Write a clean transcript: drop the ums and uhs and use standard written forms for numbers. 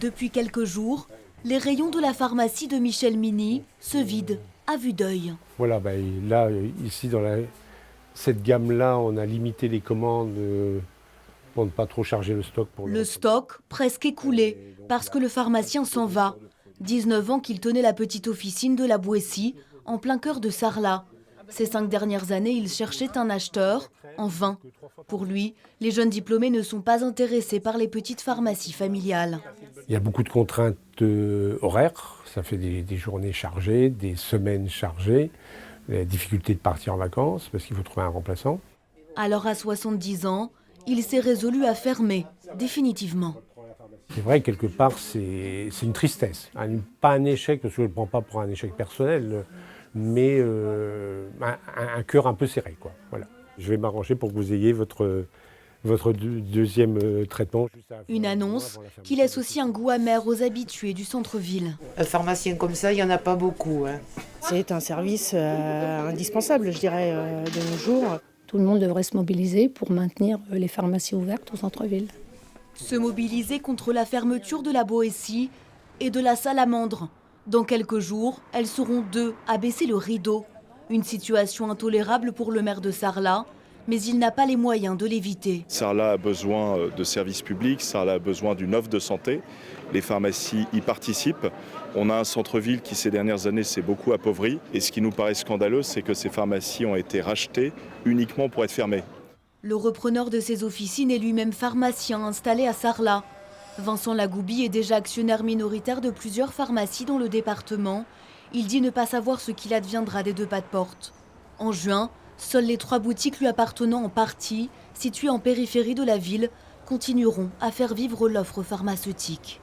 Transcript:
Depuis quelques jours, les rayons de la pharmacie de Michel Mini se vident à vue d'œil. Voilà, là, ici, dans cette gamme-là, on a limité les commandes pour ne pas trop charger le stock. Le stock presque écoulé parce que le pharmacien s'en va. 19 ans qu'il tenait la petite officine de la Boétie, en plein cœur de Sarlat. Ces 5 dernières années, il cherchait un acheteur, en vain. Pour lui, les jeunes diplômés ne sont pas intéressés par les petites pharmacies familiales. Il y a beaucoup de contraintes horaires, ça fait des journées chargées, des semaines chargées, la difficulté de partir en vacances parce qu'il faut trouver un remplaçant. Alors à 70 ans, il s'est résolu à fermer, définitivement. C'est vrai, quelque part, c'est une tristesse. Pas un échec, parce que je ne le prends pas pour un échec personnel, mais un cœur un peu serré, quoi. Voilà. Je vais m'arranger pour que vous ayez votre deuxième traitement. Une annonce qui laisse aussi un goût amer aux habitués du centre-ville. Un pharmacien comme ça, il n'y en a pas beaucoup. C'est un service indispensable, je dirais, de nos jours. Tout le monde devrait se mobiliser pour maintenir les pharmacies ouvertes au centre-ville. Se mobiliser contre la fermeture de la Boétie et de la Salamandre. Dans quelques jours, elles seront 2 à baisser le rideau. Une situation intolérable pour le maire de Sarlat, mais il n'a pas les moyens de l'éviter. Sarlat a besoin de services publics, Sarlat a besoin d'une offre de santé. Les pharmacies y participent. On a un centre-ville qui, ces dernières années, s'est beaucoup appauvri. Et ce qui nous paraît scandaleux, c'est que ces pharmacies ont été rachetées uniquement pour être fermées. Le repreneur de ces officines est lui-même pharmacien installé à Sarlat. Vincent Lagoubi est déjà actionnaire minoritaire de plusieurs pharmacies dans le département. Il dit ne pas savoir ce qu'il adviendra des 2 pas de porte. En juin, seules les 3 boutiques lui appartenant en partie, situées en périphérie de la ville, continueront à faire vivre l'offre pharmaceutique.